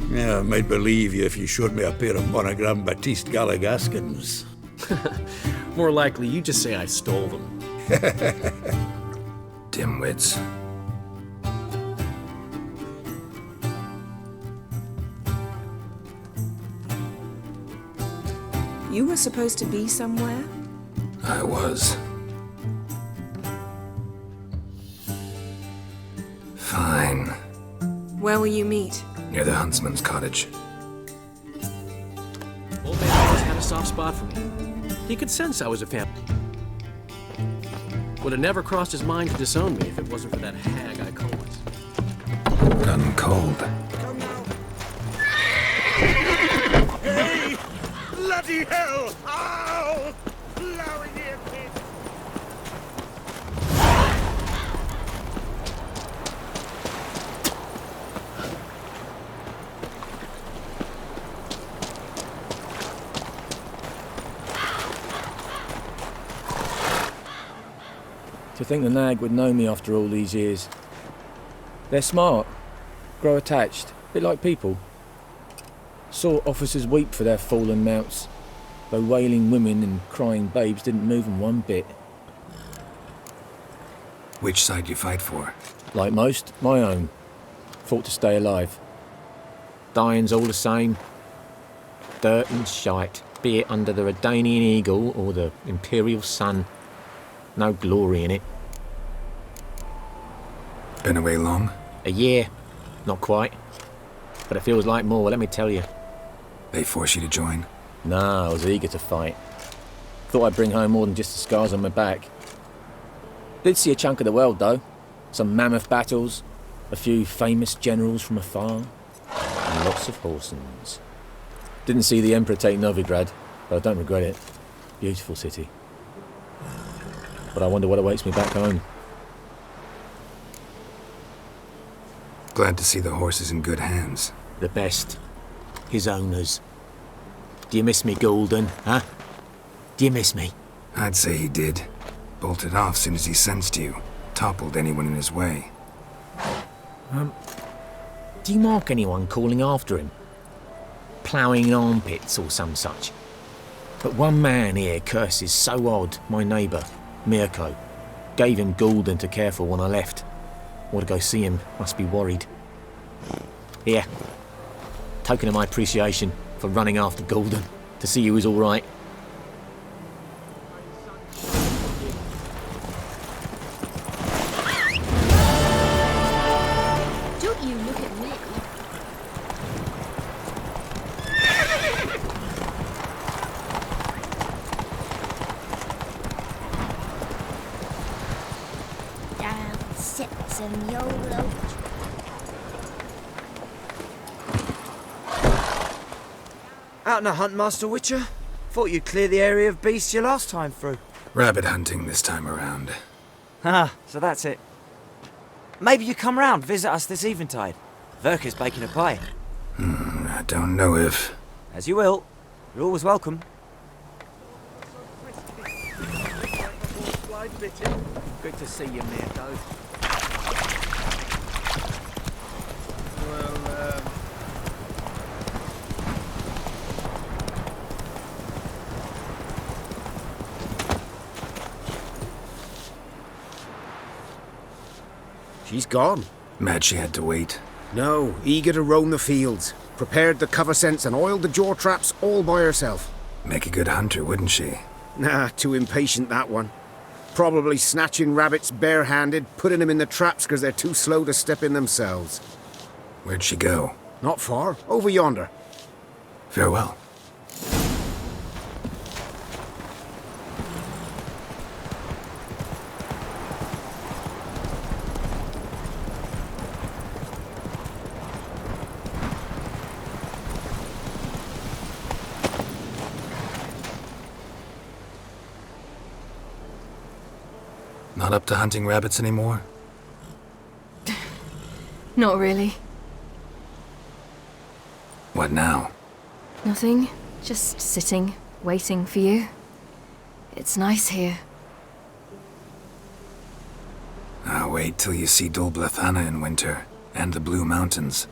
Yeah, I might believe you if you showed me a pair of Monogram Baptiste Galligaskins. More likely, you just say I stole them. Dimwits. You were supposed to be somewhere? I was. Fine. Where will you meet? Near the huntsman's cottage. Old man always had a soft spot for me. He could sense I was a family. Would have never crossed his mind to disown me if it wasn't for that hag I call it. Done cold. Hey! Bloody hell! Ow! Blowy near kid! To think the nag would know me after all these years. They're smart, grow attached, a bit like people. Saw officers weep for their fallen mounts, though wailing women and crying babes didn't move them one bit. Which side you fight for? Like most, my own. Fought to stay alive. Dying's all the same. Dirt and shite, be it under the Redanian Eagle or the Imperial Sun. No glory in it. Been away long? A year. Not quite. But it feels like more, let me tell you. They force you to join? Nah, I was eager to fight. Thought I'd bring home more than just the scars on my back. Did see a chunk of the world, though. Some mammoth battles, a few famous generals from afar, and lots of horsens. Didn't see the Emperor take Novigrad, but I don't regret it. Beautiful city. But I wonder what awaits me back home. Glad to see the horses in good hands. The best. His owners. Do you miss me, Golden, huh? Do you miss me? I'd say he did. Bolted off soon as he sensed you. Toppled anyone in his way. Do you mark anyone calling after him? Ploughing armpits or some such? But one man here curses so odd, my neighbour, Mirko. Gave him Golden to care for when I left. Want to go see him, must be worried. Here. Token of my appreciation for running after Golden, to see he was all right. Don't you look at me. Down sits and YOLO. Out on a hunt, Master Witcher? Thought you'd clear the area of beasts your last time through. Rabbit hunting this time around. Ah, so that's it. Maybe you come round, visit us this eventide. Verka's baking a pie. I don't know if... As you will. You're always welcome. Good to see you, Mirko. She's gone. Mad she had to wait. No, eager to roam the fields. Prepared the cover scents and oiled the jaw traps all by herself. Make a good hunter, wouldn't she? Nah, too impatient, that one. Probably snatching rabbits barehanded, putting them in the traps because they're too slow to step in themselves. Where'd she go? Not far. Over yonder. Farewell. Not up to hunting rabbits anymore? Not really. What now? Nothing. Just sitting, waiting for you. It's nice here. I'll wait till you see Dol Blathanna in winter, and the Blue Mountains.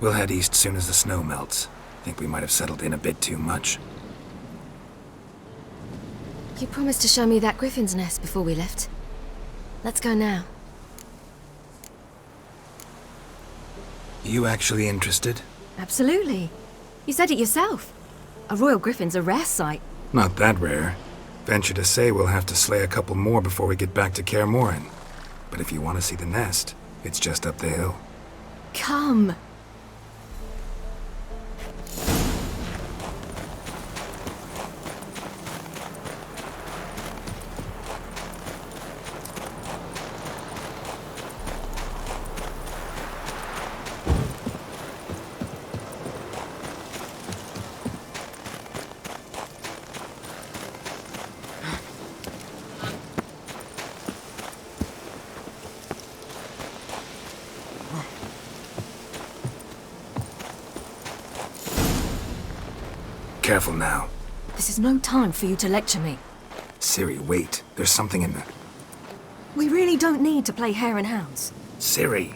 We'll head east soon as the snow melts. Think we might have settled in a bit too much. You promised to show me that griffin's nest before we left. Let's go now. You actually interested? Absolutely. You said it yourself. A royal griffin's a rare sight. Not that rare. Venture to say we'll have to slay a couple more before we get back to Kaer Morhen. But if you want to see the nest, it's just up the hill. Come. Careful now. This is no time for you to lecture me. Ciri, wait. There's something in the... We really don't need to play hare and hounds. Ciri!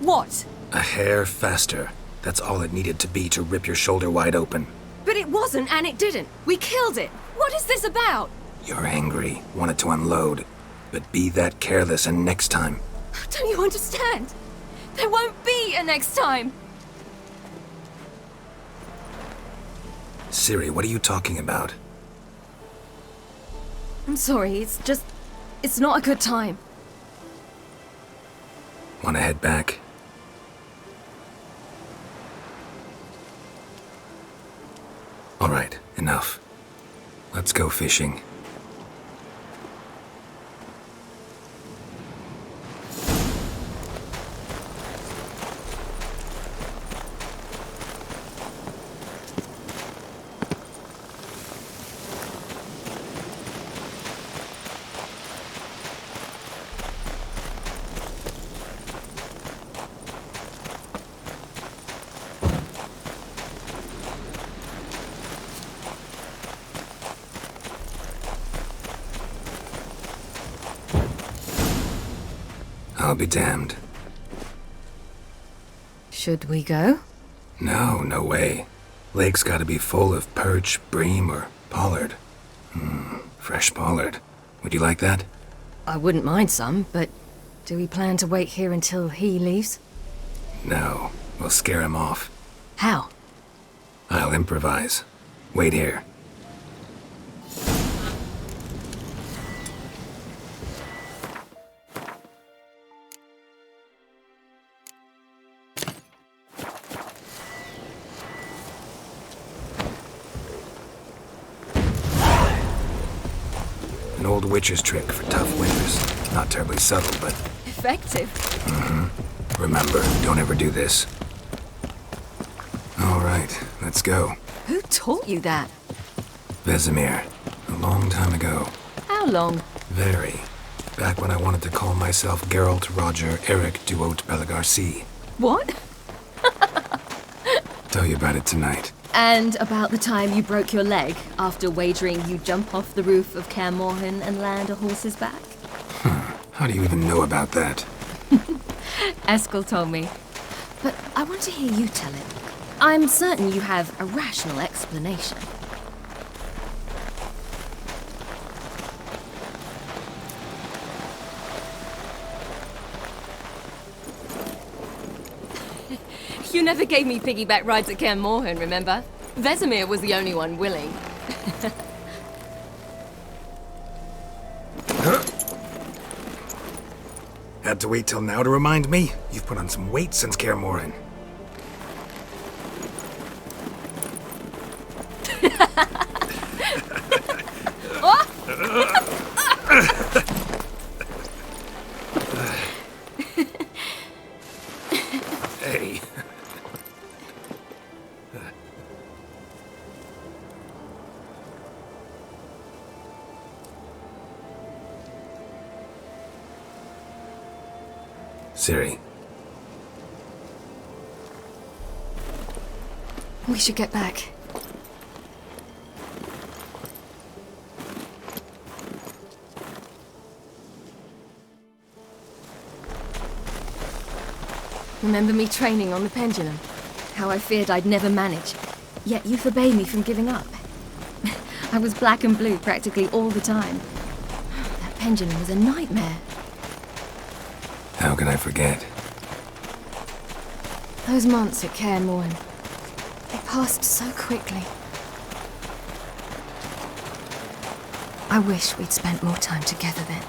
What? A hair faster. That's all it needed to be to rip your shoulder wide open. But it wasn't, and it didn't. We killed it. What is this about? You're angry, wanted to unload. But be that careless and next time. Don't you understand? There won't be a next time. Ciri, what are you talking about? I'm sorry, it's not a good time. Want to head back? All right, enough. Let's go fishing. I'll be damned. Should we go? No way. Lake's gotta be full of perch, bream, or pollard. Fresh pollard. Would you like that? I wouldn't mind some, but do we plan to wait here until he leaves? No, we'll scare him off. How? I'll improvise. Wait here. An old witcher's trick for tough winters. Not terribly subtle, but... Effective. Remember, don't ever do this. All right, let's go. Who taught you that? Vesemir. A long time ago. How long? Very. Back when I wanted to call myself Geralt Roger Eric Duot Belagarcy. What? Tell you about it tonight. And about the time you broke your leg after wagering you jump off the roof of Kaer Morhen and land a horse's back? How do you even know about that? Eskel told me. But I want to hear you tell it. I'm certain you have a rational explanation. You never gave me piggyback rides at Kaer Morhen, remember? Vesemir was the only one willing. Had to wait till now to remind me? You've put on some weight since Kaer Morhen. Ciri, We should get back. Remember me training on the pendulum? How I feared I'd never manage. Yet you forbade me from giving up. I was black and blue practically all the time. That pendulum was a nightmare. how can I forget? Those months at Kaer Morhen, they passed so quickly. I wish we'd spent more time together then.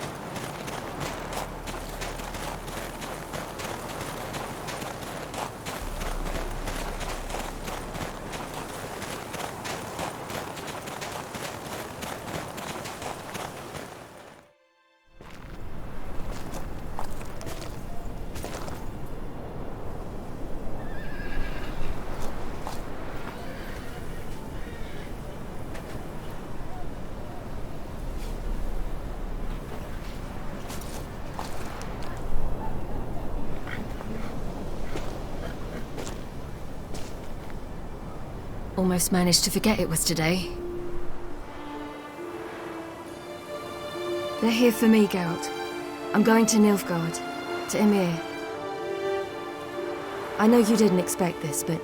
Almost managed to forget it was today. They're here for me, Geralt. I'm going to Nilfgaard, to Emhyr. I know you didn't expect this, but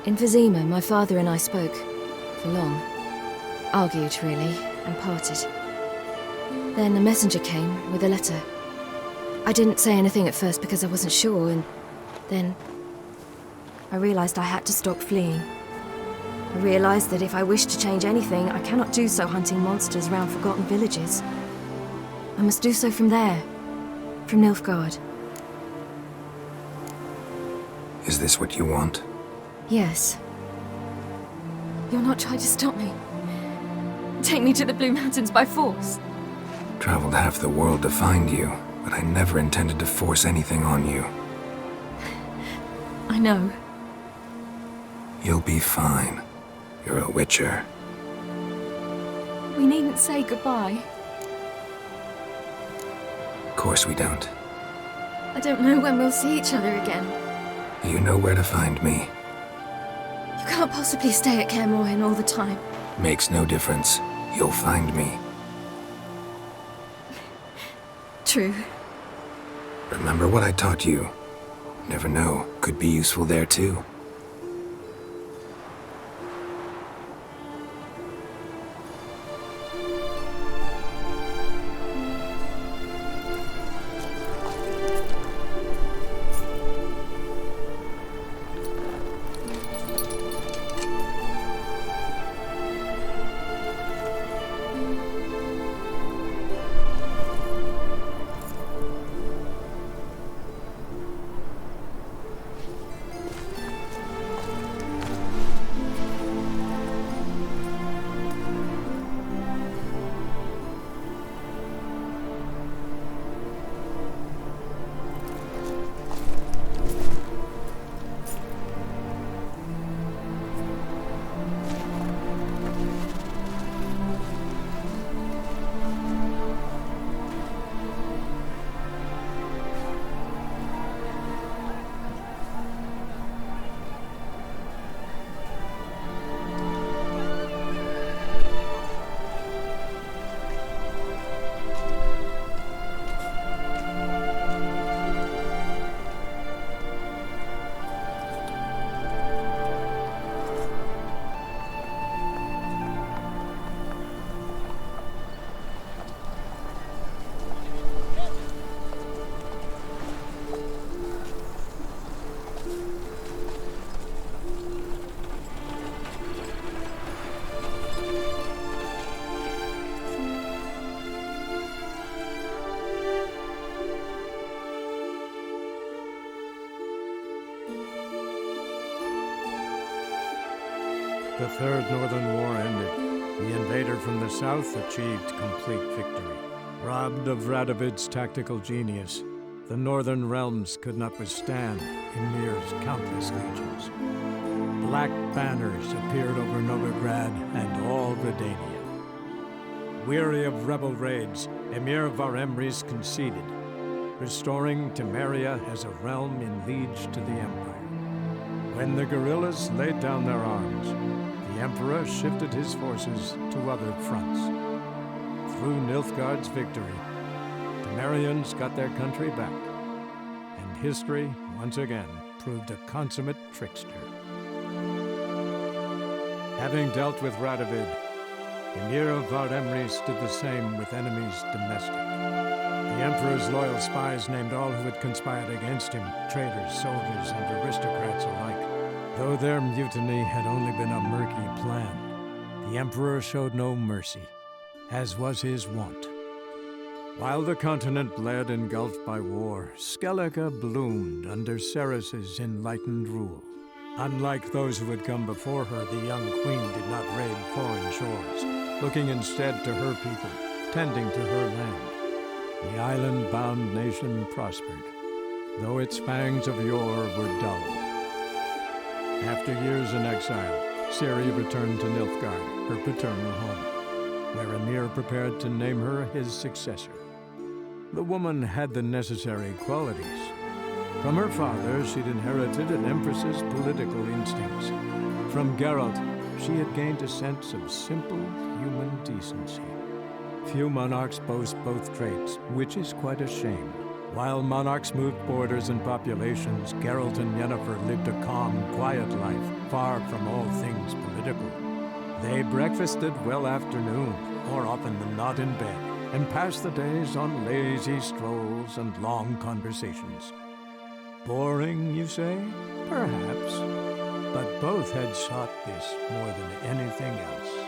in Vizima, my father and I spoke. For long. Argued, really, and parted. Then a messenger came with a letter. I didn't say anything at first because I wasn't sure, and then I realized I had to stop fleeing. I realized that if I wish to change anything, I cannot do so hunting monsters around forgotten villages. I must do so from there, from Nilfgaard. Is this what you want? Yes. You're not trying to stop me. Take me to the Blue Mountains by force. Traveled half the world to find you, but I never intended to force anything on you. I know. You'll be fine. You're a Witcher. We needn't say goodbye. Of course we don't. I don't know when we'll see each other again. You know where to find me. You can't possibly stay at Kaer Morhen all the time. Makes no difference. You'll find me. True. Remember what I taught you. Never know, could be useful there too. The Third Northern War ended. The invader from the south achieved complete victory. Robbed of Radovid's tactical genius, the Northern realms could not withstand Emhyr's countless legions. Black banners appeared over Novigrad and all Redania. Weary of rebel raids, Emhyr Var Emreis conceded. restoring Temeria as a realm in liege to the Empire. When the guerrillas laid down their arms, the Emperor shifted his forces to other fronts. Through Nilfgaard's victory, Temerians got their country back, and history, once again, proved a consummate trickster. Having dealt with Radovid, Emir of Var-Emreis did the same with enemies domestic. The Emperor's loyal spies named all who had conspired against him, traitors, soldiers, and aristocrats alike. Though their mutiny had only been a murky plan, the Emperor showed no mercy, as was his wont. While the continent bled engulfed by war, Skellige bloomed under Ceres's enlightened rule. Unlike those who had come before her, the young queen did not raid foreign shores, looking instead to her people, tending to her land. The island-bound nation prospered, though its fangs of yore were dulled. After years in exile, Ciri returned to Nilfgaard, her paternal home, where Emir prepared to name her his successor. The woman had the necessary qualities. From her father, she'd inherited an empress's political instincts. From Geralt, she had gained a sense of simple human decency. Few monarchs boast both traits, which is quite a shame. While monarchs moved borders and populations, Geralt and Yennefer lived a calm, quiet life, far from all things political. They breakfasted well after noon, more often than not in bed, and passed the days on lazy strolls and long conversations. Boring, you say? Perhaps. But both had sought this more than anything else.